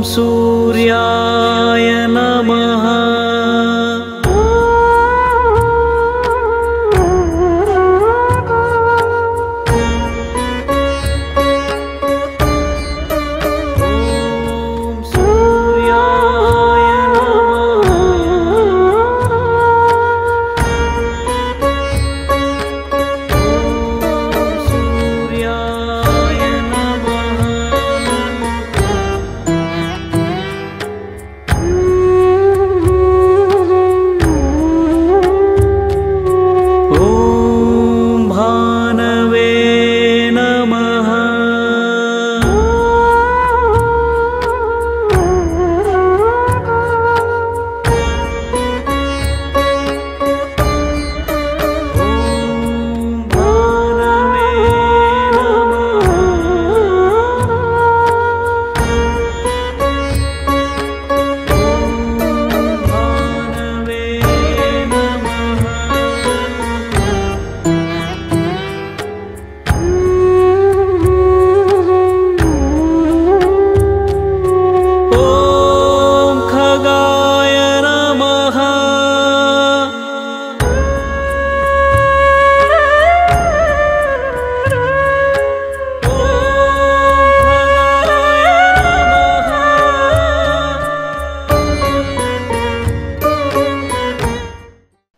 सूर्याय नमः।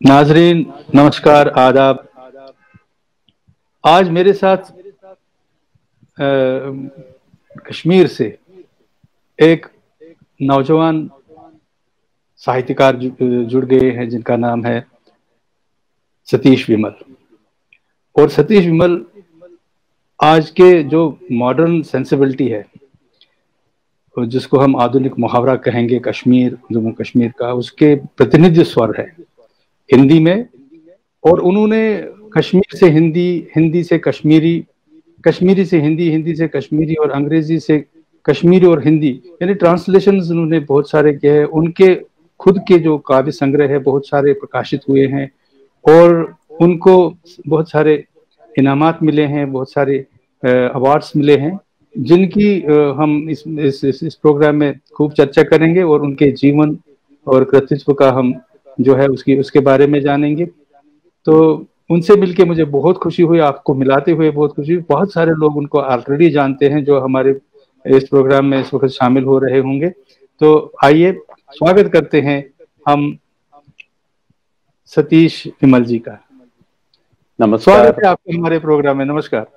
नाजरीन नमस्कार, आदाब। आज मेरे साथ कश्मीर से एक नौजवान साहित्यकार जुड़ गए हैं जिनका नाम है सतीश विमल। और सतीश विमल आज के जो मॉडर्न सेंसिबिलिटी है, जिसको हम आधुनिक मुहावरा कहेंगे कश्मीर, जम्मू कश्मीर का, उसके प्रतिनिधि स्वर है हिंदी में। और उन्होंने कश्मीर से हिंदी, हिंदी से कश्मीरी, कश्मीरी से हिंदी, हिंदी से कश्मीरी और अंग्रेजी से कश्मीरी और हिंदी, यानी ट्रांसलेशंस उन्होंने बहुत सारे किए हैं। उनके खुद के जो काव्य संग्रह है बहुत सारे प्रकाशित हुए हैं और उनको बहुत सारे इनामात मिले हैं, बहुत सारे अवार्ड्स मिले हैं, जिनकी हम इस प्रोग्राम में खूब चर्चा करेंगे और उनके जीवन और कृतित्व का हम जो है उसके बारे में जानेंगे। तो उनसे मिलके मुझे बहुत खुशी हुई, आपको मिलाते हुए बहुत खुशी हुई। बहुत सारे लोग उनको ऑलरेडी जानते हैं जो हमारे इस प्रोग्राम में इस वक्त शामिल हो रहे होंगे। तो आइए स्वागत करते हैं हम सतीश विमल जी का। नमस्कार। स्वागत है आपको हमारे प्रोग्राम में। नमस्कार।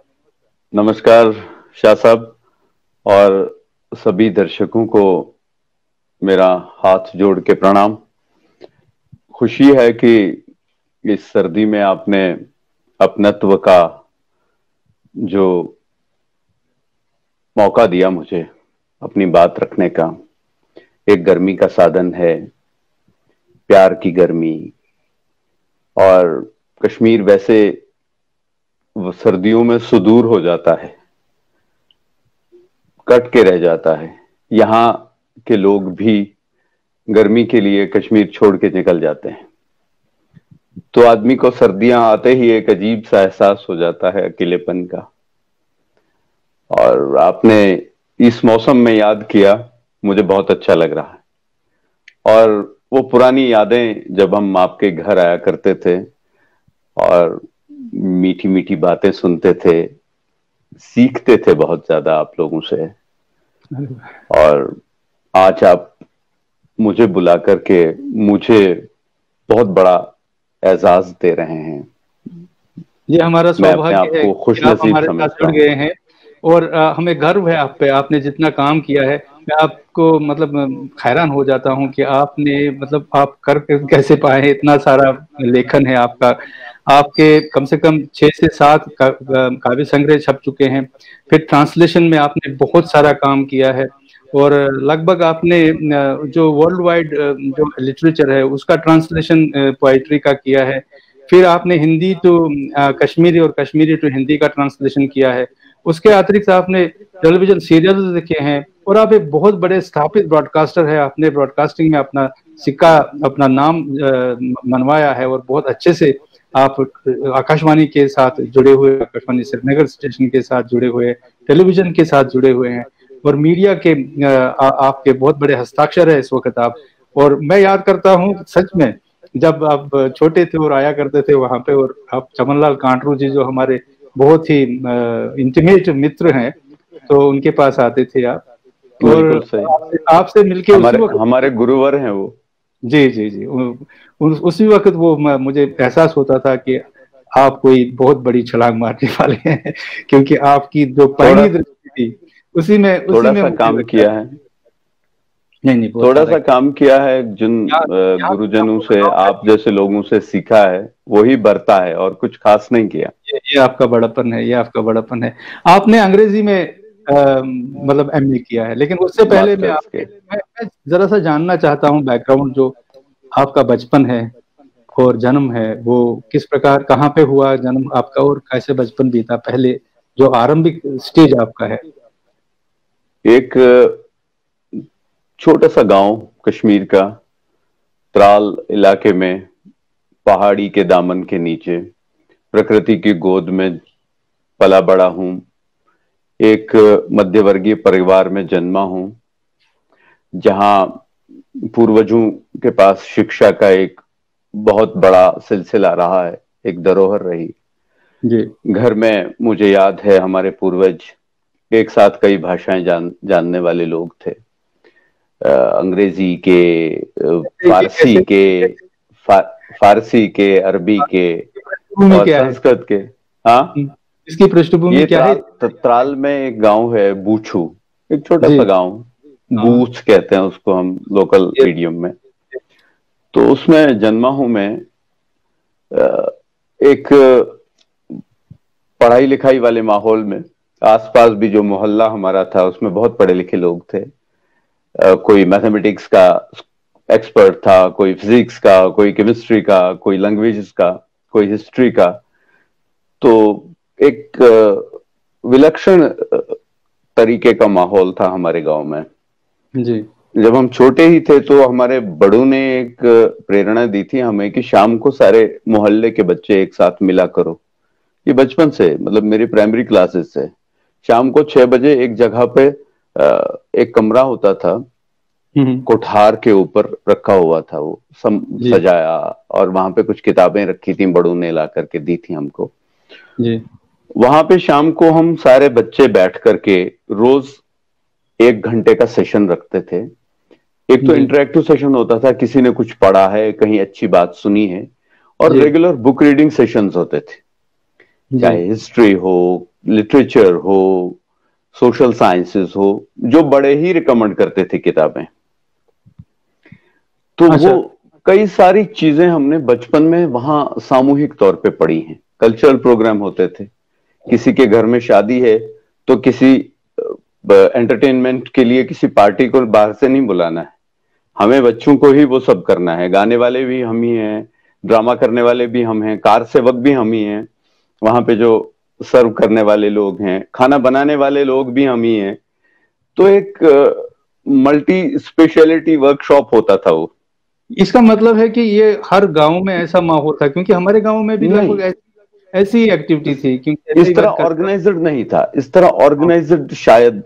नमस्कार शाह साहब, और सभी दर्शकों को मेरा हाथ जोड़ के प्रणाम। खुशी है कि इस सर्दी में आपने अपनत्व का जो मौका दिया मुझे अपनी बात रखने का। एक गर्मी का साधन है, प्यार की गर्मी, और कश्मीर वैसे सर्दियों में सुदूर हो जाता है, कट के रह जाता है। यहाँ के लोग भी गर्मी के लिए कश्मीर छोड़ के निकल जाते हैं, तो आदमी को सर्दियां आते ही एक अजीब सा एहसास हो जाता है अकेलेपन का। और आपने इस मौसम में याद किया, मुझे बहुत अच्छा लग रहा है। और वो पुरानी यादें जब हम आपके घर आया करते थे और मीठी मीठी बातें सुनते थे, सीखते थे बहुत ज्यादा आप लोगों से। और आज आप मुझे बुला करके मुझे बहुत बड़ा एजाज दे रहे हैं। ये हमारा सौभाग्य है कि आप हमारे साथ जुड़ गए हैं और हमें गर्व है आप पे। आपने जितना काम किया है, मैं आपको मतलब हैरान हो जाता हूँ कि आपने मतलब आप कर कैसे पाए। इतना सारा लेखन है आपका, आपके कम से कम 6 से 7 काव्य संग्रह छप चुके हैं। फिर ट्रांसलेशन में आपने बहुत सारा काम किया है और लगभग आपने जो वर्ल्ड वाइड जो लिटरेचर है उसका ट्रांसलेशन पोएट्री का किया है। फिर आपने हिंदी टू कश्मीरी और कश्मीरी टू हिंदी का ट्रांसलेशन किया है। उसके अतिरिक्त आपने टेलीविजन सीरियल्स लिखे हैं और आप एक बहुत बड़े स्थापित ब्रॉडकास्टर है। आपने ब्रॉडकास्टिंग में अपना सिक्का, अपना नाम मनवाया है और बहुत अच्छे से आप आकाशवाणी के साथ जुड़े हुए, आकाशवाणी श्रीनगर स्टेशन के साथ जुड़े हुए, टेलीविजन के साथ जुड़े हुए हैं। और मीडिया के आपके बहुत बड़े हस्ताक्षर है इस वक्त आप। और मैं याद करता हूँ सच में, जब आप छोटे थे और आया करते थे वहां पे, और आप चमनलाल कांटरू जी जो हमारे बहुत ही इंटीमेट मित्र हैं, तो उनके पास आते थे आप, और बिल्कुल सही। आपसे मिलके उसी हमारे वक्त, हमारे गुरुवर हैं वो। जी जी जी, उसी वक्त वो मुझे एहसास होता था कि आप कोई बहुत बड़ी छलांग मारने वाले हैं, क्योंकि आपकी जो थोड़ा पैनी दृष्टि थी उसी थोड़ा में सा मुझे काम लगता किया है। है, नहीं नहीं, बहुत थोड़ा सारा सा काम किया है, जिन यहाँ यहाँ मैं गुरुजनों आपको से, बताऊंगा आप कि जैसे लोगों से सीखा है वही बरता है, और कुछ खास नहीं किया। ये आपका बड़ापन है, ये आपका बड़ापन है। आपने अंग्रेजी में मतलब एमए किया है, लेकिन उससे पहले मास्टर्स के। मैं जरा सा जानना चाहता हूँ बैकग्राउंड, जो आपका बचपन है और जन्म है, वो किस प्रकार, कहाँ पे हुआ जन्म आपका, और कैसे बचपन बीता, पहले जो आरंभिक स्टेज आपका है। एक छोटा सा गांव कश्मीर का, त्राल इलाके में, पहाड़ी के दामन के नीचे, प्रकृति की गोद में पला बड़ा हूं। एक मध्यवर्गीय परिवार में जन्मा हूं, जहां पूर्वजों के पास शिक्षा का एक बहुत बड़ा सिलसिला रहा है, एक धरोहर रही। जी घर में मुझे याद है हमारे पूर्वज एक साथ कई भाषाएं जानने वाले लोग थे। अंग्रेजी के, फारसी कैसे के, फा, फारसी के, अरबी के पृष्ठभूमि और क्या है, संस्कृत के। हाँ, इसकी पृष्ठभूमि ये क्या है। त्राल में एक गांव है बूछू, एक छोटा जी सा गांव, हाँ, बूछ कहते हैं उसको हम लोकल ये मीडियम में। तो उसमें जन्मा हूं मैं। एक पढ़ाई लिखाई वाले माहौल में, आसपास भी जो मोहल्ला हमारा था उसमें बहुत पढ़े लिखे लोग थे। कोई मैथमेटिक्स का एक्सपर्ट था, कोई फिजिक्स का, कोई केमिस्ट्री का, कोई लैंग्वेजेस का, कोई हिस्ट्री का। तो एक विलक्षण तरीके का माहौल था हमारे गांव में। जी जब हम छोटे ही थे तो हमारे बड़ों ने एक प्रेरणा दी थी हमें कि शाम को सारे मोहल्ले के बच्चे एक साथ मिला करो। ये बचपन से, मतलब मेरी प्राइमरी क्लासेस से, शाम को 6 बजे एक जगह पे एक कमरा होता था, हम्म, कोठार के ऊपर रखा हुआ था वो, जी सजाया, और वहां पे कुछ किताबें रखी थी, बड़ों ने ला करके दी थी हमको। जी वहां पे शाम को हम सारे बच्चे बैठ करके रोज 1 घंटे का सेशन रखते थे। एक तो जी इंटरेक्टिव सेशन होता था, किसी ने कुछ पढ़ा है, कहीं अच्छी बात सुनी है, और जी रेगुलर बुक रीडिंग सेशंस होते थे, जी चाहे हिस्ट्री हो, लिटरेचर हो, सोशल साइंसेस हो, जो बड़े ही रिकमेंड करते थे किताबें। तो वो अच्छा कई सारी चीजें हमने बचपन में वहां सामूहिक तौर पे पढ़ी हैं। कल्चरल प्रोग्राम होते थे, किसी के घर में शादी है तो किसी एंटरटेनमेंट के लिए किसी पार्टी को बाहर से नहीं बुलाना है, हमें बच्चों को ही वो सब करना है। गाने वाले भी हम ही हैं, ड्रामा करने वाले भी हम हैं, कार सेवक भी हम ही हैं, वहां पे जो सर्व करने वाले लोग हैं, खाना बनाने वाले लोग भी हम ही हैं। तो एक मल्टी स्पेशलिटी वर्कशॉप होता था वो। इसका मतलब है कि ये हर गांव में ऐसा माहौल था, क्योंकि हमारे गांव में भी नहीं, लगभग ऐसी एक्टिविटी थी, क्योंकि ऐसे इस ही तरह वर्क करते ऑर्गेनाइज्ड नहीं था, इस तरह हाँ। ऑर्गेनाइज्ड शायद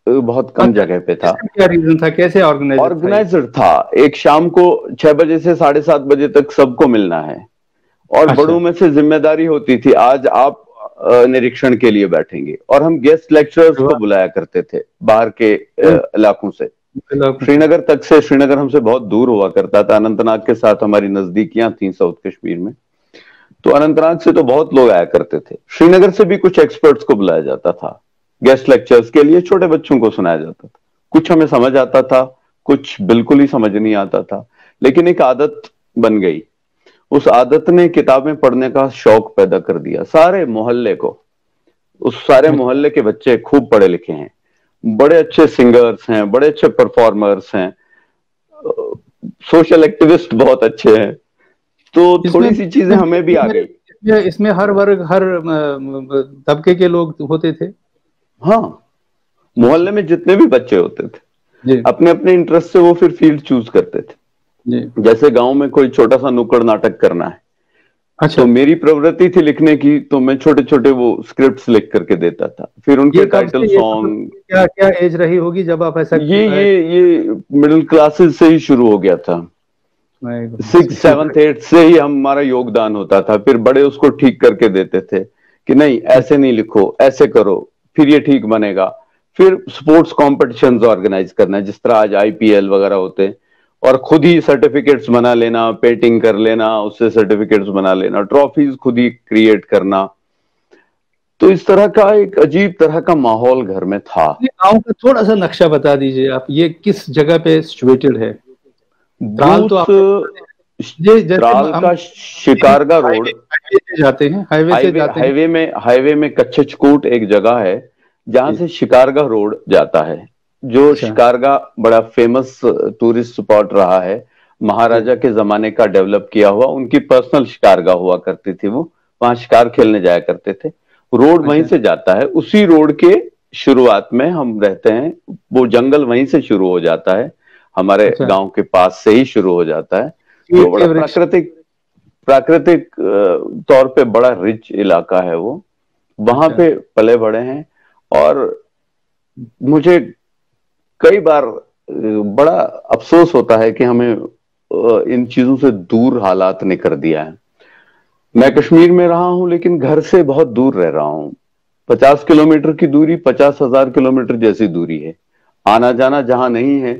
बहुत कम अच्छा, जगह पे था। इसका क्या रीजन था, कैसे ऑर्गेनाइजर था ये। ऑर्गेनाइज्ड था, एक शाम को 6 बजे से 7:30 बजे तक सबको मिलना है, और अच्छा बड़ों में से जिम्मेदारी होती थी, आज आप निरीक्षण के लिए बैठेंगे, और हम गेस्ट लेक्चरर्स को बुलाया करते थे बाहर के इलाकों से। श्रीनगर तक से, श्रीनगर हमसे बहुत दूर हुआ करता था, अनंतनाग के साथ हमारी नजदीकियां थी साउथ कश्मीर में, तो अनंतनाग से तो बहुत लोग आया करते थे। श्रीनगर से भी कुछ एक्सपर्ट्स को बुलाया जाता था गेस्ट लेक्चर्स के लिए, छोटे बच्चों को सुनाया जाता था। कुछ हमें समझ आता था, कुछ बिल्कुल ही समझ नहीं आता था, लेकिन एक आदत बन गई। उस आदत ने किताबें पढ़ने का शौक पैदा कर दिया सारे मोहल्ले को। उस सारे मोहल्ले के बच्चे खूब पढ़े लिखे हैं, बड़े अच्छे सिंगर्स हैं, बड़े अच्छे परफॉर्मर्स हैं, सोशल एक्टिविस्ट बहुत अच्छे हैं। तो इसमें थोड़ी सी चीजें हमें भी आ इसमें गई। इसमें हर वर्ग, हर तबके के लोग होते थे। हाँ, अच्छा मोहल्ले में जितने भी बच्चे होते थे, जी अपने अपने इंटरेस्ट से वो फिर फील्ड चूज करते थे। जी जैसे गांव में कोई छोटा सा नुक्कड़ नाटक करना है, अच्छा, तो मेरी प्रवृत्ति थी लिखने की, तो मैं छोटे छोटे वो स्क्रिप्ट्स लिख करके देता था, फिर उनके ये कब टाइटल से, ये मतलब सॉन्ग। क्या क्या एज रही होगी जब आप ऐसा ये मिडिल क्लासेस से ही शुरू हो गया था। My goodness, 6, 7, 8 से ही हमारा योगदान होता था, फिर बड़े उसको ठीक करके देते थे कि नहीं ऐसे नहीं लिखो, ऐसे करो, फिर ये ठीक बनेगा। फिर स्पोर्ट्स कॉम्पिटिशन्स ऑर्गेनाइज करना, जिस तरह आज आईपीएल वगैरह होते हैं, और खुद ही सर्टिफिकेट्स बना लेना, पेंटिंग कर लेना, उससे सर्टिफिकेट्स बना लेना, ट्रॉफीज खुद ही क्रिएट करना। तो इस तरह का एक अजीब तरह का माहौल घर में था। ये गांव का थोड़ा सा नक्शा बता दीजिए आप, ये किस जगह पे सिचुएटेड है? त्राल तो बूथ आपने, ये जैसे त्राल हम का शिकारगा रोड, हाईवे से जाते हैं, हाईवे से हाईवे जाते हैं। हाईवे में कच्छचकूट एक जगह है जहां जी, से शिकारगा रोड जाता है। जो अच्छा, शिकारगा बड़ा फेमस टूरिस्ट स्पॉट रहा है, जी, महाराजा के जमाने का डेवलप किया हुआ, उनकी पर्सनल शिकारगा हुआ करती थी वो, वहां शिकार खेलने जाया करते थे। रोड वहीं अच्छा, से जाता है, उसी रोड के शुरुआत में हम रहते हैं। वो जंगल वहीं से शुरू हो जाता है, हमारे अच्छा, गांव के पास से ही शुरू हो जाता है। चीड़ तो बड़ा के वृक्ष। प्राकृतिक प्राकृतिक तौर पे बड़ा रिच इलाका है वो, वहां अच्छा, पे पले बड़े हैं। और मुझे कई बार बड़ा अफसोस होता है कि हमें इन चीजों से दूर हालात ने कर दिया है। मैं कश्मीर में रहा हूं लेकिन घर से बहुत दूर रह रहा हूं। 50 किलोमीटर की दूरी 50,000 किलोमीटर जैसी दूरी है, आना जाना जहां नहीं है।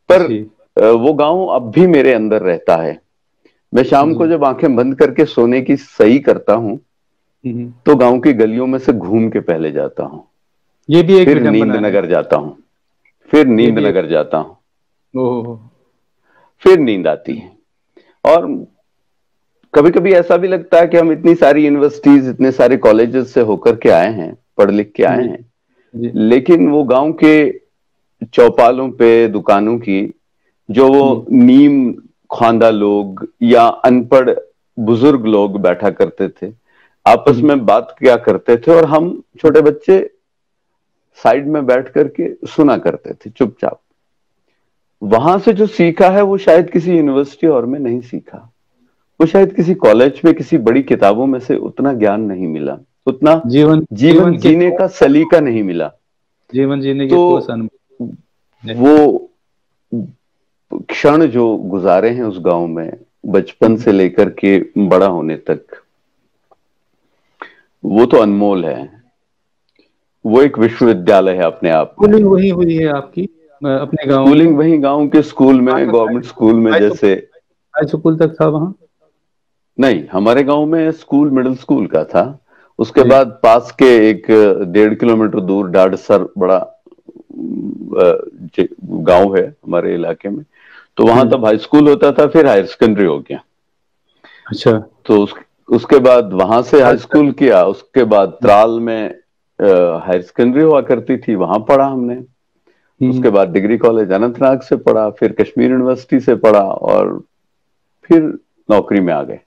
पर जी, वो गांव अब भी मेरे अंदर रहता है। मैं शाम जी, को जब आंखें बंद करके सोने की सही करता हूं, हम्म। तो गांव की गलियों में से घूम के पहले जाता हूं, ये भी एक फिर नींद विडंबना है। नगर जाता हूं, फिर ये नींद भी एक, नगर जाता हूं, ओहो, फिर नींद आती है। और कभी कभी ऐसा भी लगता है कि हम इतनी सारी यूनिवर्सिटीज, इतने सारे कॉलेजेस से होकर के आए हैं, पढ़ लिख के आए जी, हैं, जी, लेकिन वो गांव के चौपालों पे दुकानों की, जो जी, वो नीम खांदा लोग या अनपढ़ बुजुर्ग लोग बैठा करते थे, आपस हम्म। में बात किया करते थे, और हम छोटे बच्चे साइड में बैठ करके सुना करते थे चुपचाप। वहां से जो सीखा है वो शायद किसी यूनिवर्सिटी और में नहीं सीखा, वो शायद किसी कॉलेज में किसी बड़ी किताबों में से उतना ज्ञान नहीं मिला, उतना जीवन, जीवन जीवन के जीने का सलीका नहीं मिला। जीवन जीने के तो ठोस अनुभव है। वो क्षण जो गुजारे हैं उस गांव में, बचपन हम्म। से लेकर के बड़ा होने तक, वो तो अनमोल है। वो एक विश्वविद्यालय है अपने आप में। स्कूलिंग वही हुई है आपकी अपने गांव में? स्कूलिंग वही गांव के स्कूल में, गवर्नमेंट स्कूल में हाई जैसे। स्कूल तक था वहाँ? नहीं, हमारे गांव में स्कूल मिडिल स्कूल का था। उसके जी, बाद पास के एक 1.5 किलोमीटर दूर डाडसर बड़ा गांव है हमारे इलाके में, तो वहां जी, तब हाई स्कूल होता था, फिर हायर सेकेंडरी हो गया। अच्छा, तो उसके बाद वहां से हाई अच्छा, स्कूल किया, उसके बाद त्राल में हायर सेकेंडरी हुआ करती थी, वहां पढ़ा हमने। हम्म। उसके बाद डिग्री कॉलेज अनंतनाग से पढ़ा, फिर कश्मीर यूनिवर्सिटी से पढ़ा, और फिर नौकरी में आ गए।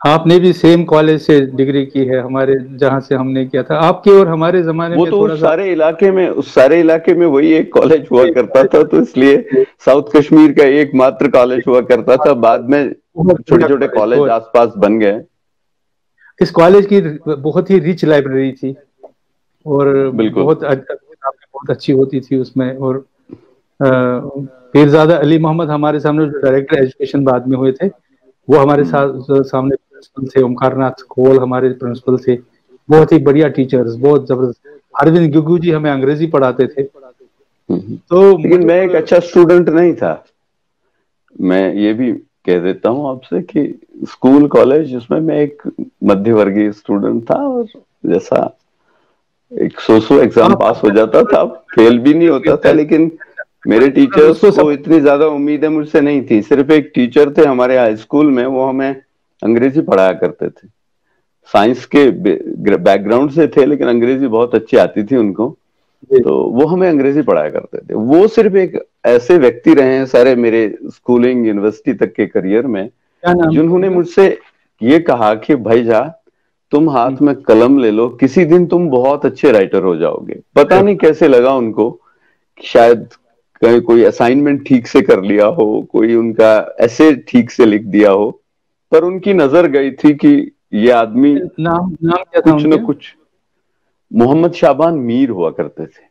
आपने भी सेम कॉलेज से डिग्री की है हमारे, जहाँ से हमने किया था। आपके और हमारे जमाने वो में तो थोड़ा सा उस सारे इलाके में वही एक कॉलेज हुआ करता था, तो इसलिए साउथ कश्मीर का एकमात्र कॉलेज हुआ करता था। बाद में बहुत छोटे बढ़िया छोटे कॉलेज, कॉलेज बहुत। आसपास बन गए। इस कॉलेज की बहुत ही रिच लाइब्रेरी थी, और बिल्कुल। बहुत किताबें बहुत अच्छी होती थी उसमें। और पीरजादा अली मोहम्मद हमारे सामने जो डायरेक्टर एजुकेशन बाद में हुए थे, वो हमारे साथ सामने प्रिंसिपल थे। ओमकार नाथ खोल हमारे प्रिंसिपल थे, बहुत ही बढ़िया टीचर्स, बहुत जबरदस्त। अरविंद गुगू जी हमें अंग्रेजी पढ़ाते थे। तो लेकिन मुझे मैं एक अच्छा स्टूडेंट नहीं था। मैं ये भी कह देता हूँ आपसे कि स्कूल कॉलेज उसमें मैं एक मध्य वर्गीय स्टूडेंट था, और जैसा एक सो एग्जाम आप पास हो जाता था, फेल भी नहीं होता था, लेकिन मेरे टीचर्स उसको को समझ, इतनी ज्यादा उम्मीदें मुझसे नहीं थी। सिर्फ एक टीचर थे हमारे हाई स्कूल में, वो हमें अंग्रेजी पढ़ाया करते थे। साइंस के बैकग्राउंड से थे, लेकिन अंग्रेजी बहुत अच्छी आती थी उनको, तो वो हमें अंग्रेजी पढ़ाया करते थे। वो सिर्फ एक ऐसे व्यक्ति रहे हैं सारे मेरे स्कूलिंग यूनिवर्सिटी तक के करियर में, क्या नाम था जिन्होंने उनका? मुझसे ये कहा कि भाई जा, तुम हाथ में कलम ले लो, किसी दिन तुम बहुत अच्छे राइटर हो जाओगे। पता नहीं कैसे लगा उनको, शायद कहीं कोई असाइनमेंट ठीक से कर लिया हो, कोई उनका ऐसे ठीक से लिख दिया हो, पर उनकी नजर गई थी कि ये आदमी नाम नाम क्या था कुछ न उनके? कुछ, मोहम्मद शाबान मीर हुआ करते थे।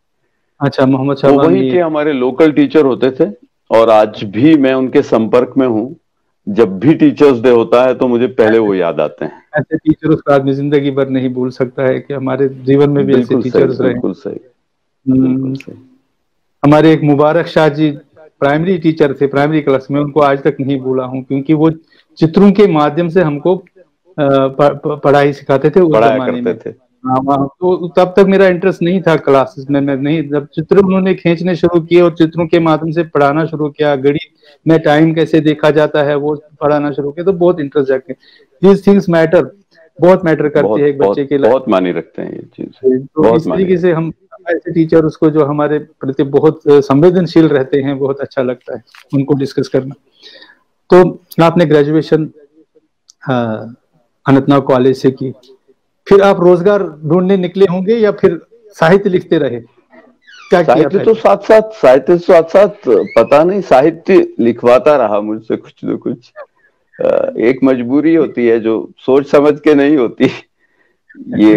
अच्छा, मोहम्मद वो शाबान वहीं के मीर। हमारे लोकल टीचर होते थे और आज भी मैं उनके संपर्क में हूँ। जब भी टीचर्स डे होता है तो मुझे पहले वो याद आते हैं। ऐसे टीचर उसको आदमी जिंदगी भर नहीं भूल सकता है, कि हमारे जीवन में भी ऐसे बिल्कुल सही, टीचर्स रहे। बिल्कुल सही, बिल्कुल हम्म, सही। हमारे एक मुबारक शाह जी प्राइमरी टीचर थे, प्राइमरी क्लास में, उनको आज तक नहीं भूला हूँ, क्योंकि वो चित्रों के माध्यम से हमको पढ़ाई सिखाते थे उस पढ़ाया जमाने करते में। थे। हाँ हाँ, तो तब तक मेरा इंटरेस्ट नहीं था क्लासेस में, मैं नहीं, जब चित्र उन्होंने खींचने शुरू किए और चित्रों के माध्यम से पढ़ाना शुरू किया, घड़ी में टाइम कैसे देखा जाता है वो पढ़ाना शुरू किया, तो बहुत इंटरेस्ट जाग गया। दीज थिंग्स मैटर, बहुत मैटर करती है बहुत एक बच्चे बहुत की लाइफ बहुत मायने रखते हैं ये चीज, में। तो बहुत इस मायने तरीके से रखते हम ऐसे टीचर उसको जो हमारे प्रति बहुत संवेदनशील रहते हैं, बहुत अच्छा लगता है उनको डिस्कस करना। तो आपने ग्रेजुएशन अनंतनाग कॉलेज से की, फिर आप रोजगार ढूंढने निकले होंगे या फिर साहित्य लिखते रहे, क्या हैं। किया साहित्य तो पहले? साथ साथ पता नहीं, साहित्य लिखवाता रहा मुझसे कुछ न कुछ। एक मजबूरी होती है जो सोच समझ के नहीं होती। ये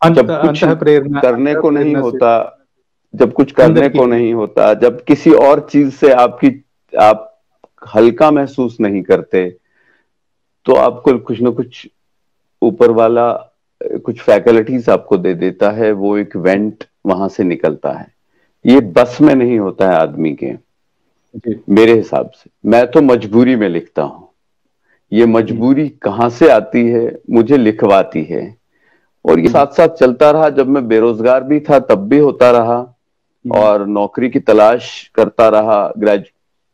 जब कुछ अंतः प्रेरणा, करने अंतः को नहीं प्रेरणा से होता, जब कुछ अंदर करने की। को नहीं होता, जब किसी और चीज से आप हल्का महसूस नहीं करते, तो आपको कुछ न कुछ ऊपर वाला कुछ फैकल्टीज आपको दे देता है, वो एक वेंट वहां से निकलता है। ये बस में नहीं होता है आदमी के, जी। मेरे हिसाब से। मैं तो मजबूरी में लिखता हूं। ये मजबूरी कहाँ से आती है, मुझे लिखवाती है। और ये साथ साथ चलता रहा। जब मैं बेरोजगार भी था तब भी होता रहा, और नौकरी की तलाश करता रहा।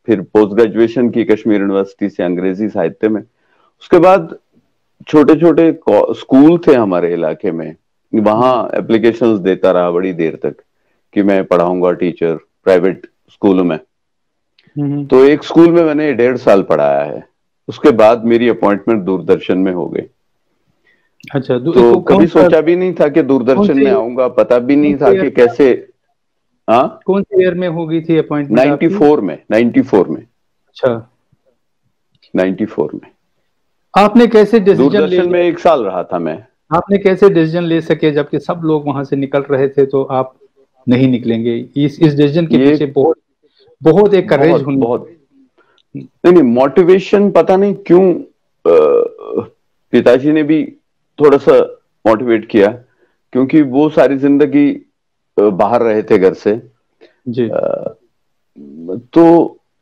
फिर पोस्ट ग्रेजुएशन की कश्मीर यूनिवर्सिटी से अंग्रेजी साहित्य में। उसके बाद छोटे छोटे स्कूल थे हमारे इलाके में, वहां एप्लीकेशंस देता रहा बड़ी देर तक कि मैं पढ़ाऊंगा टीचर प्राइवेट स्कूलों में। तो एक स्कूल में मैंने 1.5 साल पढ़ाया है। उसके बाद मेरी अपॉइंटमेंट दूरदर्शन में हो गई। अच्छा, तो कौन कभी सा, सोचा भी नहीं था कि कौन दूरदर्शन से में आऊंगा, पता भी कौन नहीं से था ईयर कि में कैसे। हाँ, कौन से ईयर में हो गई थी अपॉइंटमेंट आपकी? 94 में अच्छा, 94 में आपने कैसे डिसीजन ले दूरदर्शन में लिया, 1 साल रहा था मैं। आपने कैसे डिसीजन ले सके जबकि सब लोग वहां से निकल रहे थे, तो आप नहीं निकलेंगे? इस डिसीजन के ये पीछे बहुत बहुत एक करेज बहुत होनी बहुत चाहिए। नहीं, मोटिवेशन पता नहीं क्यों पिताजी ने भी थोड़ा सा मोटिवेट किया, क्योंकि वो सारी जिंदगी बाहर रहे थे घर से। जी। तो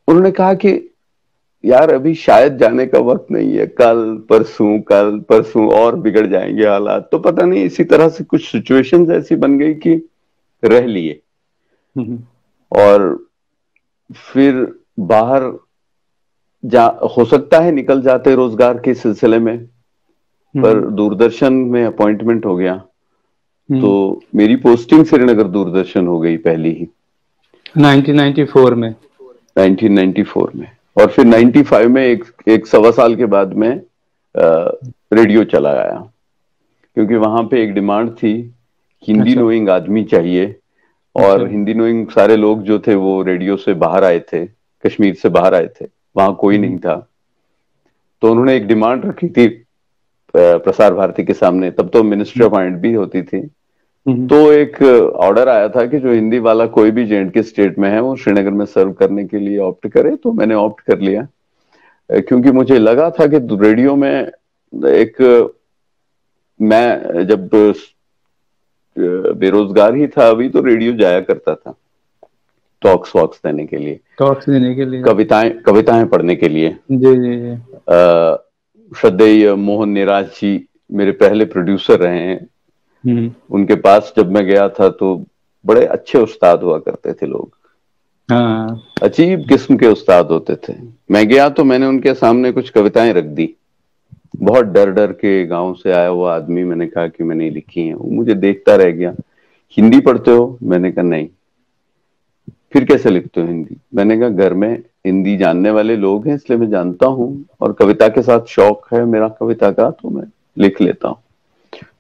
उन्होंने कहा कि यार अभी शायद जाने का वक्त नहीं है, कल परसों और बिगड़ जाएंगे हालात। तो पता नहीं इसी तरह से कुछ सिचुएशंस ऐसी बन गई कि रह लिए। और फिर बाहर हो सकता है निकल जाते रोजगार के सिलसिले में, पर दूरदर्शन में अपॉइंटमेंट हो गया। तो मेरी पोस्टिंग श्रीनगर दूरदर्शन हो गई पहली ही 1994 में। 1994 में। और फिर 95 में एक 1.25 साल के बाद में रेडियो चला आया, क्योंकि वहां पे एक डिमांड थी, हिंदी अच्छा। नोइंग आदमी चाहिए। और अच्छा। हिंदी नोइंग सारे लोग जो थे वो रेडियो से बाहर आए थे, कश्मीर से बाहर आए थे, वहां कोई नहीं था। तो उन्होंने एक डिमांड रखी थी प्रसार भारती के सामने। तब तो मिनिस्ट्री ऑफ माइंड भी होती थी। तो एक ऑर्डर आया था कि जो हिंदी वाला कोई भी J&K स्टेट में है वो श्रीनगर में सर्व करने के लिए ऑप्ट करे। तो मैंने ऑप्ट कर लिया, क्योंकि मुझे लगा था कि रेडियो में एक, मैं जब बेरोजगार ही था अभी, तो रेडियो जाया करता था टॉक्स वॉक्स देने के लिए, टॉक्स देने के लिए। कविताएं पढ़ने के लिए। जी जी जी। श्रद्धेय मोहन निराज जी मेरे पहले प्रोड्यूसर रहे हैं। उनके पास जब मैं गया था तो बड़े अच्छे उस्ताद हुआ करते थे लोग। हाँ। अजीब किस्म के उस्ताद होते थे। मैं गया तो मैंने उनके सामने कुछ कविताएं रख दी। बहुत डर डर के गांव से आया हुआ आदमी, मैंने कहा कि मैंने लिखी है। वो मुझे देखता रह गया। हिंदी पढ़ते हो? मैंने कहा नहीं। फिर कैसे लिखते हो हिंदी? मैंने कहा घर में हिंदी जानने वाले लोग हैं इसलिए मैं जानता हूँ, और कविता के साथ शौक है मेरा कविता का, तो मैं लिख लेता हूँ।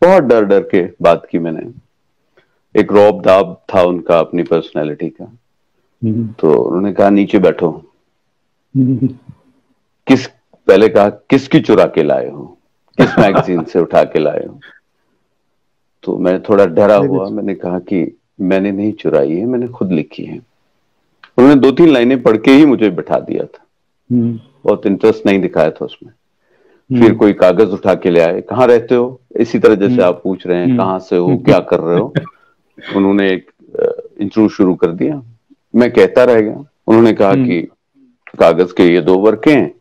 बहुत डर डर के बात की मैंने। एक रौब दाब था उनका अपनी पर्सनैलिटी का। तो उन्होंने कहा नीचे बैठो। पहले कहा किसकी चुरा के लाए हो, किस मैगजीन से उठा के लाए हो। तो मैं थोड़ा डरा हुआ, मैंने कहा कि मैंने नहीं चुराई है, मैंने खुद लिखी है। उन्होंने 2-3 लाइनें पढ़ के ही मुझे बिठा दिया था, बहुत इंटरेस्ट नहीं दिखाया था उसमें। फिर कोई कागज उठा के ले आए, कहाँ रहते हो, इसी तरह जैसे आप पूछ रहे हैं कहाँ से हो, क्या कर रहे हो। उन्होंने एक इंटरव्यू शुरू कर दिया, मैं कहता रह गया। उन्होंने कहा कि कागज के ये 2 वर्के हैं,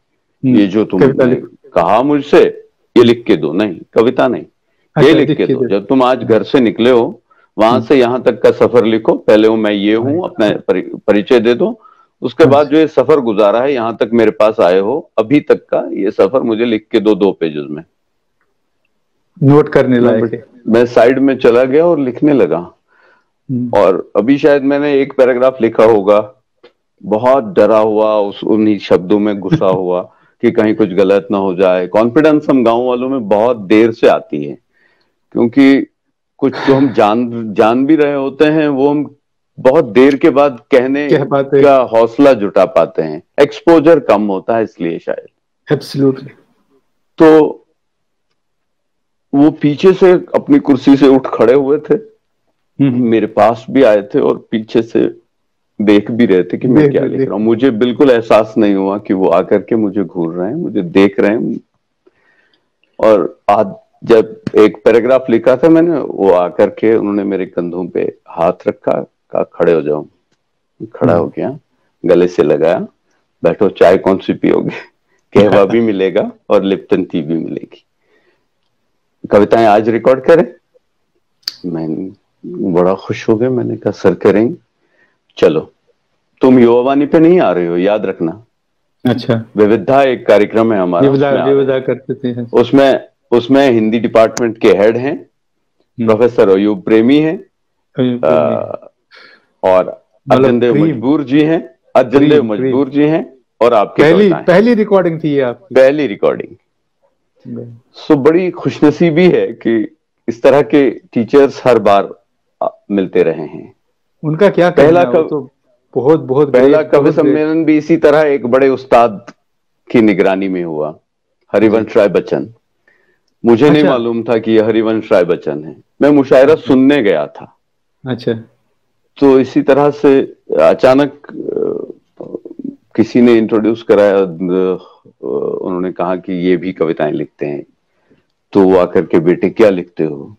ये जो तुमने कहा मुझसे ये लिख के दो। नहीं, कविता नहीं, ये लिख के दो। जब तुम आज घर से निकले हो वहां से यहाँ तक का सफर लिखो। पहले वो मैं ये हूँ, अपना परिचय दे दो। उसके बाद जो ये सफर गुजारा है, यहाँ तक मेरे पास आए हो, अभी तक का ये सफर मुझे लिख के दो 2 पेजेस में, नोट करने लायक। मैं साइड में चला गया और लिखने लगा। और अभी शायद मैंने एक पैराग्राफ लिखा होगा, बहुत डरा हुआ, उन्हीं शब्दों में घुसा हुआ कि कहीं कुछ गलत ना हो जाए। कॉन्फिडेंस हम गांव वालों में बहुत देर से आती है, क्योंकि कुछ जो हम जान भी रहे होते हैं वो हम बहुत देर के बाद कहने का हौसला जुटा पाते हैं। एक्सपोजर कम होता है इसलिए शायद। एब्सोल्युटली। तो वो पीछे से अपनी कुर्सी से उठ खड़े हुए थे, मेरे पास भी आए थे और पीछे से देख भी रहे थे कि मैं क्या लिख रहा हूँ। मुझे बिल्कुल एहसास नहीं हुआ कि वो आकर के मुझे घूर रहे हैं, मुझे देख रहे हैं। और आज जब एक पैराग्राफ लिखा था मैंने, वो आकर के उन्होंने मेरे कंधों पे हाथ रखा, कहा खड़े हो जाओ। खड़ा हो गया, गले से लगाया, बैठो, चाय कौन सी पियोगे, कहवा भी मिलेगा और लिप्टन टी भी मिलेगी, कविताएं आज रिकॉर्ड करें। मैं बड़ा खुश हो गया, मैंने कहा सर करेंगे, चलो। तुम युवावाणी पे नहीं आ रहे हो, याद रखना। अच्छा, विविधा एक कार्यक्रम है हमारा, विविधा करते थे। उसमें हिंदी डिपार्टमेंट के हेड हैं प्रोफेसर अयूब प्रेमी हैं, और अजंदेव मजबूर जी हैं, अजंदेव मजबूर जी हैं, और आपकी पहली रिकॉर्डिंग थी ये आपकी पहली रिकॉर्डिंग। सो बड़ी खुशनसीबी है कि इस तरह के टीचर्स हर बार मिलते रहे हैं। उनका क्या पहला तो बहुत पहला कवि सम्मेलन भी इसी तरह एक बड़े उस्ताद की निगरानी में हुआ, हरिवंश राय बच्चन। मुझे नहीं मालूम था कि यह हरिवंश राय बच्चन है, मैं मुशायरा सुनने गया था। अच्छा। तो इसी तरह से अचानक किसी ने इंट्रोड्यूस कराया, उन्होंने कहा कि ये भी कविताएं लिखते हैं। तो वो आकर के, बेटे क्या लिखते हो?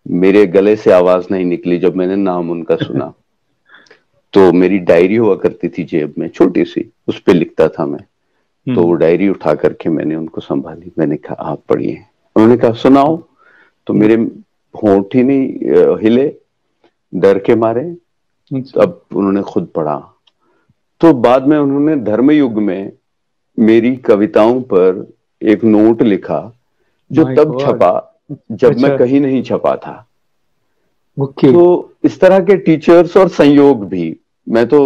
मेरे गले से आवाज नहीं निकली जब मैंने नाम उनका सुना। तो मेरी डायरी हुआ करती थी जेब में, छोटी सी, उस पे लिखता था मैं। तो वो डायरी उठा करके मैंने उनको संभाली, मैंने कहा आप पढ़िए। उन्होंने कहा सुनाओ। तो मेरे होंठ ही नहीं हिले डर के मारे। अब उन्होंने खुद पढ़ा। तो बाद में उन्होंने धर्मयुग में मेरी कविताओं पर एक नोट लिखा, जो तब छपा जब मैं कहीं नहीं छपा था। तो इस तरह के टीचर्स और संयोग भी, मैं तो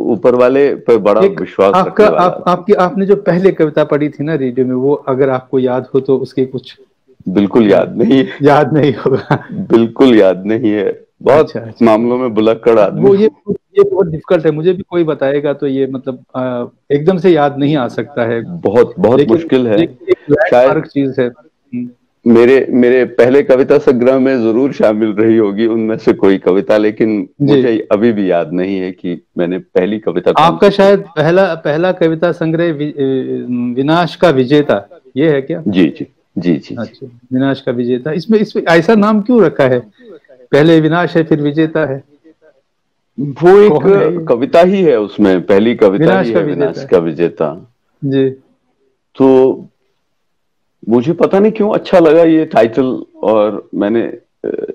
ऊपर वाले पर बड़ा विश्वास रखने वाला। आपने जो पहले कविता पढ़ी थी ना रेडियो में, वो अगर आपको याद हो तो उसके कुछ? बिल्कुल याद नहीं है। याद नहीं होगा? बिल्कुल याद नहीं है। बहुत अच्छा। मामलों में बुलक्कड़ आदमी। वो ये बहुत डिफिकल्ट है, मुझे भी कोई बताएगा तो ये मतलब एकदम से याद नहीं आ सकता है। बहुत मुश्किल है, शायद चीज है। मेरे पहले कविता संग्रह में जरूर शामिल रही होगी उनमें से कोई कविता, लेकिन मुझे अभी भी याद नहीं है कि मैंने पहली कविता। आपका शायद पहला कविता संग्रह विनाश का विजेता, ये है क्या? जी जी जी जी। अच्छा, विनाश का विजेता। इसमें ऐसा नाम क्यों रखा है? पहले विनाश है फिर विजेता है। वो एक कविता ही है, उसमें पहली कविता ही है विनाश का विजेता जी। तो मुझे पता नहीं क्यों अच्छा लगा ये टाइटल, और मैंने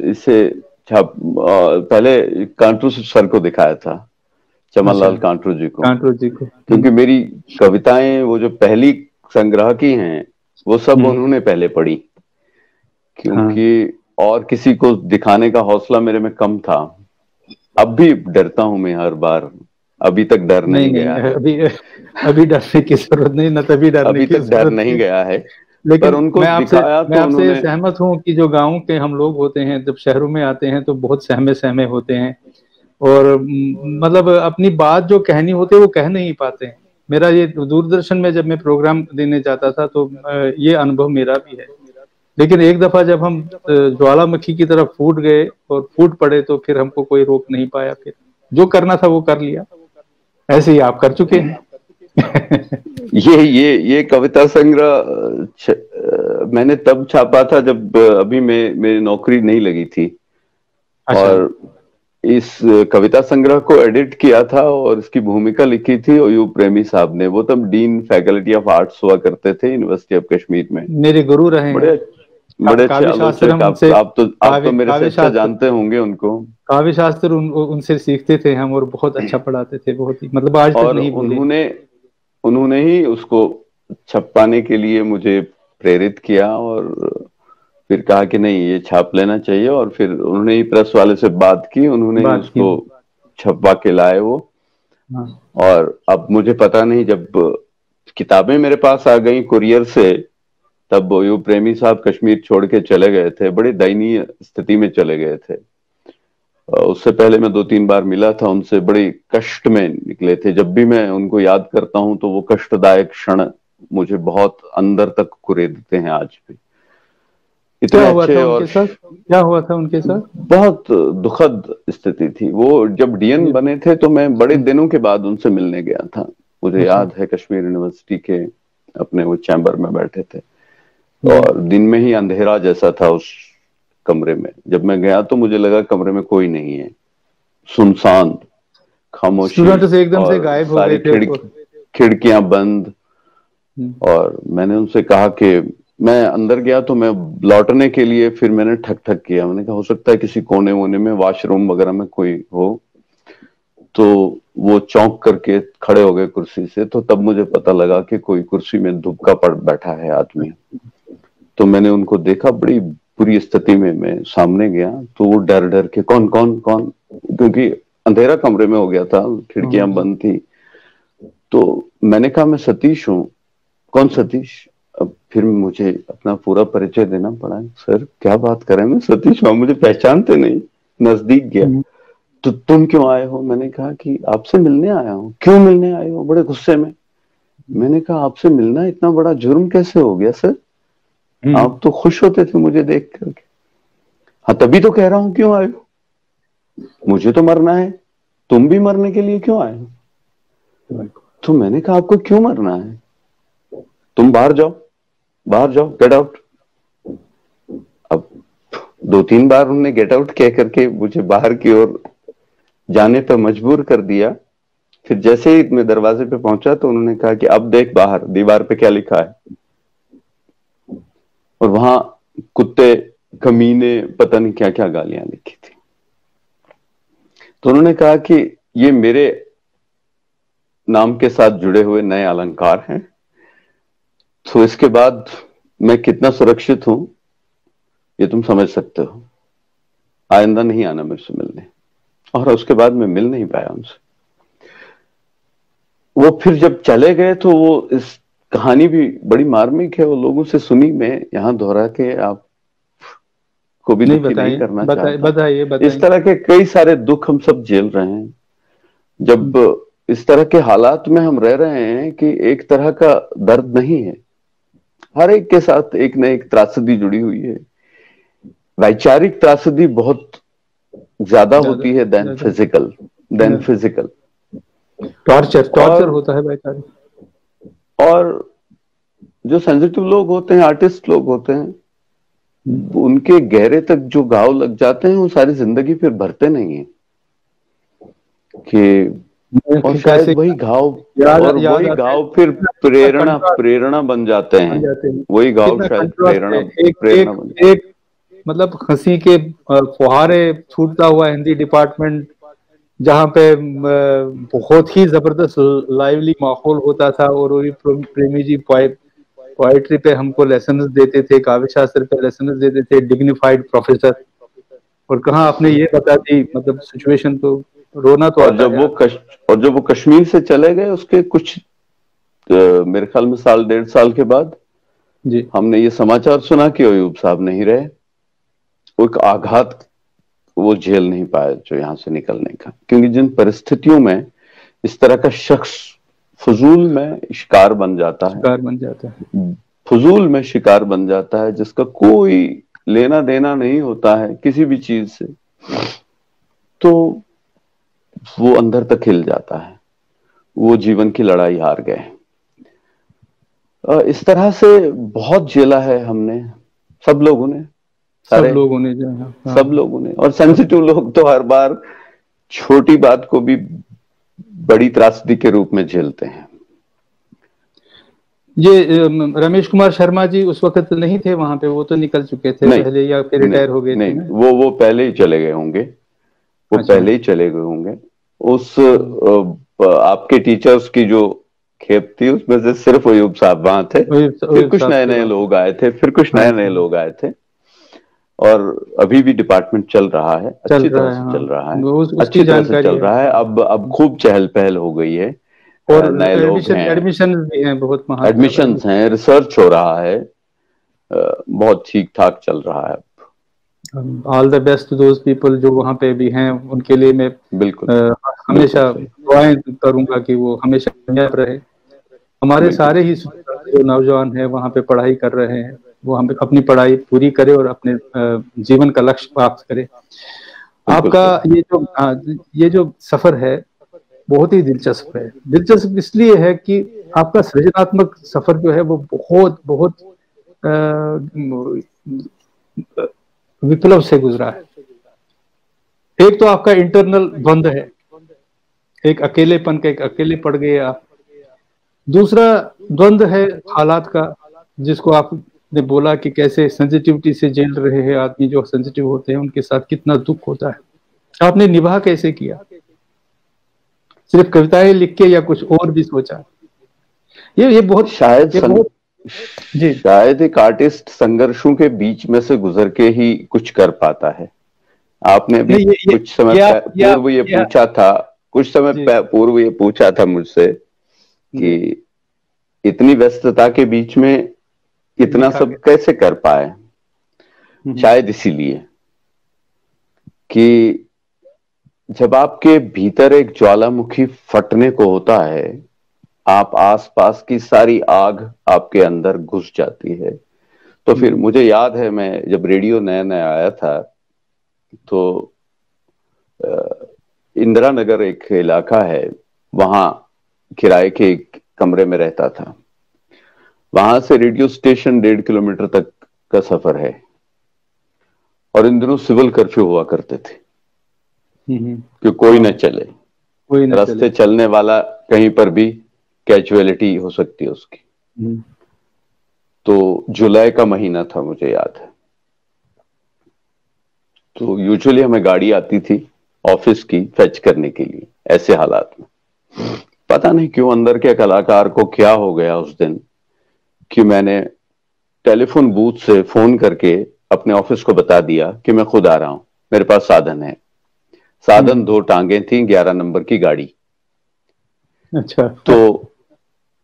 इसे पहले कांटू सर को दिखाया था, चमन लाल कांटू जी को, क्योंकि मेरी कविताएं वो जो पहली संग्रह की हैं वो सब उन्होंने पहले पढ़ी, क्योंकि और किसी को दिखाने का हौसला मेरे में कम था। अब भी डरता हूं मैं हर बार, अभी तक डर नहीं गया है। अभी डरने की जरूरत नहीं, न तभी डरने की डर नहीं गया है। लेकिन पर उनको मैं आपसे सहमत हूँ कि जो गांव के हम लोग होते हैं, जब शहरों में आते हैं तो बहुत सहमे होते हैं, और मतलब अपनी बात जो कहनी होती है वो कह नहीं पाते हैं। मेरा ये दूरदर्शन में जब मैं प्रोग्राम देने जाता था तो ये अनुभव मेरा भी है। लेकिन एक दफा जब हम ज्वालामुखी की तरफ फूट गए और फूट पड़े तो फिर हमको कोई रोक नहीं पाया। फिर जो करना था वो कर लिया। ऐसे ही आप कर चुके हैं। ये कविता संग्रह मैंने तब छापा था जब अभी मेरी नौकरी नहीं लगी थी। अच्छा। और इस कविता संग्रह को एडिट किया था और इसकी भूमिका लिखी थी अयूब प्रेमी साहब ने। वो तब डीन फैकल्टी ऑफ आर्ट्स हुआ करते थे यूनिवर्सिटी ऑफ कश्मीर में। मेरे गुरु रहे बड़े हैं। बड़े अच्छे काव्य शास्त्र आलोचक। हम उनसे आप तो मेरे से अच्छा जानते होंगे उनको। काव्य शास्त्र उनसे सीखते थे हम, और बहुत अच्छा पढ़ाते थे, बहुत ही, मतलब आज तक और नहीं भूले। उन्होंने ही उसको छपवाने के लिए मुझे प्रेरित किया और फिर कहा कि नहीं ये छाप लेना चाहिए। और फिर उन्होंने ही प्रेस वाले से बात की, उन्होंने ही उसको छपवा के लाए वो। हाँ। और अब मुझे पता नहीं, जब किताबें मेरे पास आ गई कुरियर से, तब अयूब प्रेमी साहब कश्मीर छोड़ के चले गए थे। बड़ी दयनीय स्थिति में चले गए थे। उससे पहले मैं 2-3 बार मिला था उनसे। बड़ी कष्ट में निकले थे। जब भी मैं उनको याद करता हूं तो वो कष्टदायक क्षण मुझे बहुत अंदर तक कुरेदते हैं आज भी। इतने अच्छे। और क्या हुआ था उनके साथ? बहुत दुखद स्थिति थी। वो जब डीएन बने थे तो मैं बड़े दिनों के बाद उनसे मिलने गया था। मुझे याद है कश्मीर यूनिवर्सिटी के अपने वो चैम्बर में बैठे थे और दिन में ही अंधेरा जैसा था उस कमरे में। जब मैं गया तो मुझे लगा कमरे में कोई नहीं है, सुनसान, खामोशी, स्टूडेंट से एकदम से गायब हो गए थे। खिड़कियां बंद। और मैंने उनसे कहा कि मैं अंदर गया तो मैं लौटने के लिए फिर मैंने ठक ठक किया। मैंने कहा हो सकता है किसी कोने वोने में, वॉशरूम वगैरह में कोई हो। तो वो चौंक करके खड़े हो गए कुर्सी से। तो तब मुझे पता लगा कि कोई कुर्सी में दुबका पड़ बैठा है आदमी। तो मैंने उनको देखा, बड़ी बुरी स्थिति में। मैं सामने गया तो वो डर डर के कौन कौन कौन, क्योंकि अंधेरा कमरे में हो गया था, खिड़कियां बंद थी। तो मैंने कहा मैं सतीश हूँ। कौन सतीश? अब फिर मुझे अपना पूरा परिचय देना पड़ा। सर क्या बात कर रहे हैं, मैं सतीश हूँ, मुझे पहचानते नहीं। नजदीक गया तो तुम क्यों आए हो? मैंने कहा कि आपसे मिलने आया हूँ। क्यों मिलने आए हो? बड़े गुस्से में। मैंने कहा आपसे मिलना इतना बड़ा जुर्म कैसे हो गया सर? आप तो खुश होते थे मुझे देख करके। हाँ तभी तो कह रहा हूं क्यों आए हो? मुझे तो मरना है, तुम भी मरने के लिए क्यों आए हो? तो मैंने कहा आपको क्यों मरना है? तुम बाहर जाओ, बाहर जाओ, गेट आउट। अब 2-3 बार उन्होंने गेट आउट कह करके मुझे बाहर की ओर जाने पर मजबूर कर दिया। फिर जैसे ही मैं दरवाजे पे पहुंचा तो उन्होंने कहा कि अब देख बाहर दीवार पे क्या लिखा है। और वहां कुत्ते, कमीने, पता नहीं क्या क्या गालियां लिखी थी। तो उन्होंने कहा कि ये मेरे नाम के साथ जुड़े हुए नए अलंकार हैं, तो इसके बाद मैं कितना सुरक्षित हूं ये तुम समझ सकते हो। आइंदा नहीं आना मेरे से मिलने। और उसके बाद मैं मिल नहीं पाया उनसे। वो फिर जब चले गए तो वो इस कहानी भी बड़ी मार्मिक है, वो लोगों से सुनी। मैं यहाँ दोहरा के आप को भी दुखी नहीं करना चाहता। बताइए। इस तरह के कई सारे दुख हम सब झेल रहे हैं। जब इस तरह के हालात में हम रह रहे हैं कि एक तरह का दर्द नहीं है, हर एक के साथ एक न एक त्रासदी जुड़ी हुई है। वैचारिक त्रासदी बहुत ज्यादा होती है देन फिजिकल। टॉर्चर होता है वैचारिक। और जो सेंसिटिव लोग होते हैं, आर्टिस्ट लोग होते हैं, उनके गहरे तक जो घाव लग जाते हैं वो सारी जिंदगी फिर भरते नहीं है कि और शायद वही घाव वही घाव फिर प्रेरणा बन जाते हैं। वही घाव शायद प्रेरणा बन जाते हैं। मतलब हंसी के फुहारे छूटता हुआ हिंदी डिपार्टमेंट, जहाँ पे बहुत ही जबरदस्त लाइवली माहौल होता था। और वही प्रेमी जी पोएट्री पे हमको लेसन देते थे, काव्य शास्त्र पे लेसन देते थे, डिग्निफाइड प्रोफेसर। और कहाँ आपने ये बता दी, मतलब सिचुएशन तो रोना तो आता है। और जब वो कश्मीर से चले गए उसके कुछ मेरे ख्याल में 1.5 साल के बाद जी हमने ये समाचार सुना कि अयूब साहब नहीं रहे। वो एक आघात वो झेल नहीं पाए जो यहाँ से निकलने का, क्योंकि जिन परिस्थितियों में इस तरह का शख्स फजूल में शिकार बन जाता है, शिकार बन जाता है। फजूल में शिकार बन जाता है, जिसका कोई लेना देना नहीं होता है किसी भी चीज से, तो वो अंदर तक हिल जाता है, वो जीवन की लड़ाई हार गए। इस तरह से बहुत झेला है हमने, सब लोगों ने, सब लोगों ने जो है, हाँ। सब लोगों ने। और सेंसिटिव लोग तो हर बार छोटी बात को भी बड़ी त्रासदी के रूप में झेलते हैं। ये रमेश कुमार शर्मा जी उस वक्त नहीं थे वहां पे, वो तो निकल चुके थे पहले, या फिर रिटायर हो गए थे? नहीं, वो पहले ही चले गए होंगे, वो अच्छा। पहले ही चले गए होंगे। उस आपके टीचर्स की जो खेप थी उसमें से सिर्फ अयूब साहब वहां थे, फिर कुछ नए नए लोग आए थे, फिर कुछ नए नए लोग आए थे, और अभी भी डिपार्टमेंट चल रहा है, अच्छी तरह से चल रहा है, अच्छी तरह से चल रहा है। अब खूब चहल पहल हो गई है, और नए लोग हैं, एडमिशन भी हैं, बहुत वहां एडमिशन हैं, रिसर्च हो रहा है, बहुत ठीक ठाक चल रहा है। All the best to those people जो वहाँ पे भी हैं, उनके लिए मैं बिल्कुल हमेशा दुआएं करूंगा कि वो हमेशा कामयाब रहे। हमारे सारे ही जो नौजवान हैं वहाँ पे पढ़ाई कर रहे हैं, वो हम अपनी पढ़ाई पूरी करे और अपने जीवन का लक्ष्य प्राप्त करे। आपका ये जो सफर है बहुत ही दिलचस्प है। दिलचस्प इसलिए है कि आपका सृजनात्मक सफर जो है वो बहुत बहुत विप्लव से गुजरा है। एक तो आपका इंटरनल द्वंद है, एक अकेलेपन का, एक अकेले पड़ गए आप। दूसरा द्वंद है हालात का, जिसको आपने बोला कि कैसे सेंसिटिविटी से झेल रहे हैं आदमी, जो सेंसिटिव होते हैं उनके साथ कितना दुख होता है। आपने निभा कैसे किया? सिर्फ कविताएं लिख के या कुछ और भी सोचा? ये बहुत शायद एक आर्टिस्ट संघर्षों के बीच में से गुजर के ही कुछ कर पाता है। आपने भी कुछ समय पूर्व ये पूछा था, कुछ समय पूर्व ये पूछा था मुझसे कि इतनी व्यस्तता के बीच में इतना सब कैसे कर पाए। शायद इसीलिए कि जब आपके भीतर एक ज्वालामुखी फटने को होता है, आप आसपास की सारी आग आपके अंदर घुस जाती है। तो फिर मुझे याद है, मैं जब रेडियो नया नया आया था तो इंदिरा नगर एक इलाका है, वहां किराए के एक कमरे में रहता था। वहां से रेडियो स्टेशन 1.5 किलोमीटर तक का सफर है, और इन दिनों सिविल कर्फ्यू हुआ करते थे कि कोई न चले, रास्ते चलने वाला कहीं पर भी कैजुअलिटी हो सकती है उसकी। तो जुलाई का महीना था, मुझे याद है। तो यूजुअली हमें गाड़ी आती थी ऑफिस की फेच करने के लिए ऐसे हालात में। पता नहीं क्यों अंदर के कलाकार को क्या हो गया उस दिन कि मैंने टेलीफोन बूथ से फोन करके अपने ऑफिस को बता दिया कि मैं खुद आ रहा हूं, मेरे पास साधन है। साधन 2 टांगे थी, 11 नंबर की गाड़ी। अच्छा। तो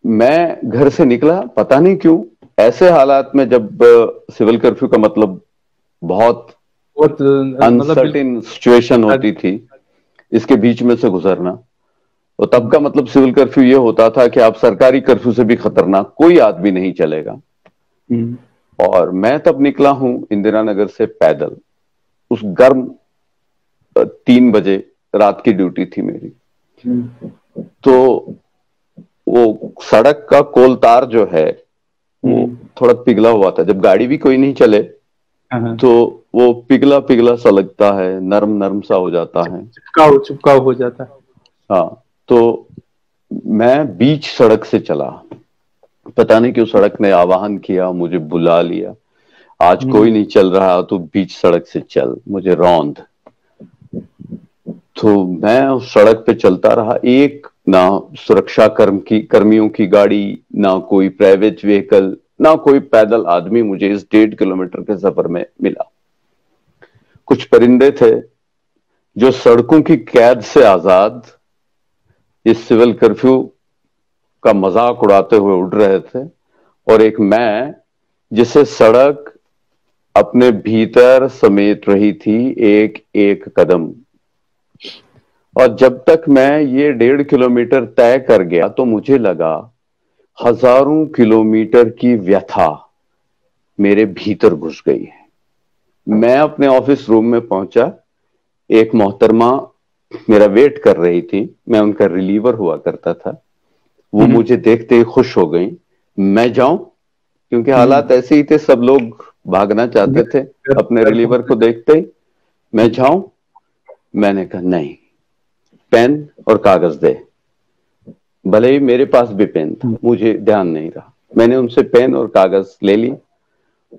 मैं घर से निकला, पता नहीं क्यों ऐसे हालात में, जब सिविल कर्फ्यू का मतलब बहुत अनसर्टेन सिचुएशन होती थी, इसके बीच में से गुजरना, तो तब का मतलब सिविल कर्फ्यू ये होता था कि आप सरकारी कर्फ्यू से भी खतरनाक कोई आदमी नहीं चलेगा। और मैं तब निकला हूं इंदिरा नगर से पैदल, उस गर्म 3 बजे रात की ड्यूटी थी मेरी। तो वो सड़क का कोलतार जो है वो थोड़ा पिघला हुआ था, जब गाड़ी भी कोई नहीं चले तो वो पिघला पिघला सा लगता है, नरम नरम सा हो जाता है, चिपकाव हो जाता है। हाँ, तो मैं बीच सड़क से चला, पता नहीं क्यों सड़क ने आवाहन किया, मुझे बुला लिया, आज कोई नहीं चल रहा तो बीच सड़क से चल, मुझे रौंद। तो मैं उस सड़क पे चलता रहा, एक ना सुरक्षा कर्मियों की गाड़ी, ना कोई प्राइवेट व्हीकल, ना कोई पैदल आदमी मुझे इस 1.5 किलोमीटर के सफर में मिला। कुछ परिंदे थे जो सड़कों की कैद से आजाद इस सिविल कर्फ्यू का मजाक उड़ाते हुए उड़ रहे थे, और एक मैं जिसे सड़क अपने भीतर समेट रही थी एक एक कदम। और जब तक मैं ये 1.5 किलोमीटर तय कर गया तो मुझे लगा हजारों किलोमीटर की व्यथा मेरे भीतर घुस गई है। मैं अपने ऑफिस रूम में पहुंचा, एक मोहतरमा मेरा वेट कर रही थी, मैं उनका रिलीवर हुआ करता था। वो मुझे देखते ही खुश हो गई। मैं जाऊं, क्योंकि हालात ऐसे ही थे, सब लोग भागना चाहते थे अपने रिलीवर को देखते ही। मैं जाऊं, मैंने कहा नहीं, पेन और कागज दे। भले ही मेरे पास भी पेन था, मुझे ध्यान नहीं रहा, मैंने उनसे पेन और कागज ले ली,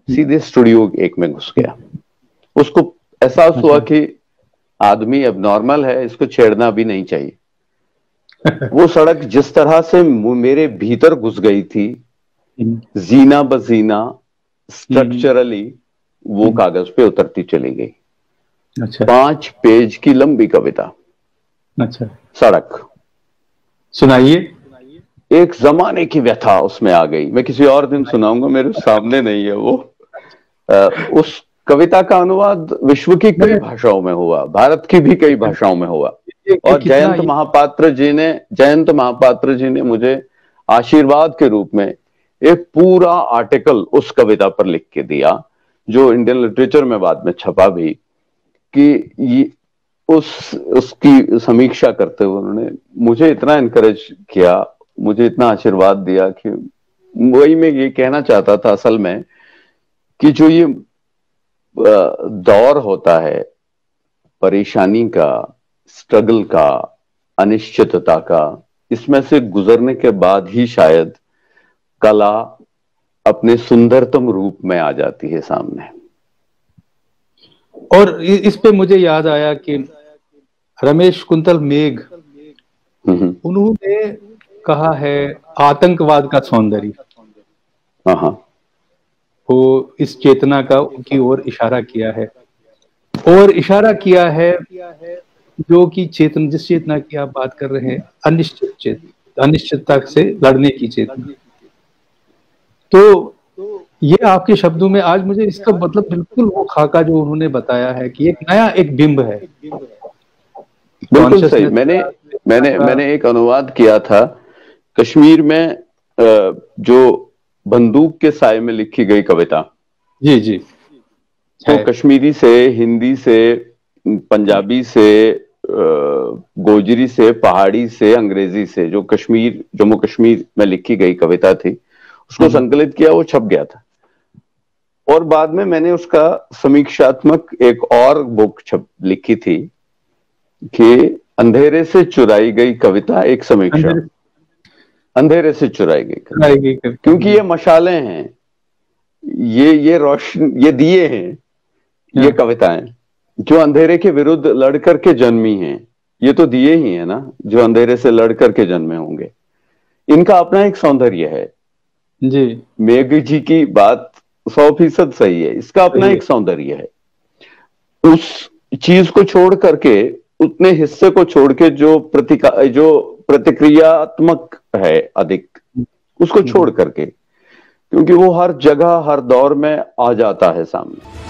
सीधे स्टूडियो एक में घुस गया। उसको एहसास हुआ कि आदमी अब नॉर्मल है, इसको छेड़ना भी नहीं चाहिए। वो सड़क जिस तरह से मेरे भीतर घुस गई थी, जीना बजीना स्ट्रक्चरली वो कागज पे उतरती चली गई। अच्छा। 5 पेज की लंबी कविता। अच्छा। सड़क सुनाइए। एक जमाने की व्यथा उसमें आ गई। मैं किसी और दिन सुनाऊंगा, मेरे सामने नहीं है वो। उस कविता का अनुवाद विश्व की कई भाषाओं में हुआ, भारत की भी कई भाषाओं में हुआ। और जयंत महापात्र जी ने मुझे आशीर्वाद के रूप में एक पूरा आर्टिकल उस कविता पर लिख के दिया, जो इंडियन लिटरेचर में बाद में छपा भी, कि उसकी समीक्षा करते हुए उन्होंने मुझे इतना इनकरेज किया, मुझे इतना आशीर्वाद दिया कि वही मैं ये कहना चाहता था असल में, कि जो ये दौर होता है परेशानी का, स्ट्रगल का, अनिश्चितता का, इसमें से गुजरने के बाद ही शायद कला अपने सुंदरतम रूप में आ जाती है सामने। और इस पे मुझे याद आया कि रमेश कुंतल मेघ, उन्होंने कहा है आतंकवाद का सौंदर्य, वो इस चेतना का की ओर इशारा किया है, और इशारा किया है जो कि चेतना, जिस चेतना की आप बात कर रहे हैं, अनिश्चितता से लड़ने की चेतना। तो ये आपके शब्दों में आज मुझे इसका मतलब बिल्कुल वो खाका जो उन्होंने बताया है कि एक नया एक बिंब है। बिल्कुल सही। मैंने एक अनुवाद किया था कश्मीर में, जो बंदूक के साए में लिखी गई कविता। जी जी। तो कश्मीरी से, हिंदी से, पंजाबी से, गोजरी से, पहाड़ी से, अंग्रेजी से, जो कश्मीर, जम्मू कश्मीर में लिखी गई कविता थी, उसको संकलित किया, वो छप गया था। और बाद में मैंने उसका समीक्षात्मक एक और बुक लिखी थी कि अंधेरे से चुराई गई कविता, एक समीक्षा। अंधेरे से चुराई गई, क्योंकि ये मशालें हैं, ये रोशन, ये दिए हैं, ये कविताएं जो अंधेरे के विरुद्ध लड़ करके जन्मी हैं। ये तो दिए ही है ना, जो अंधेरे से लड़ करके जन्मे होंगे। इनका अपना एक सौंदर्य है जी। मेघ जी की बात 100% सही है, इसका अपना एक सौंदर्य है। उस चीज को छोड़ करके, उतने हिस्से को छोड़ के जो प्रतिक्रियात्मक है अधिक, उसको छोड़ करके, क्योंकि वो हर जगह हर दौर में आ जाता है सामने।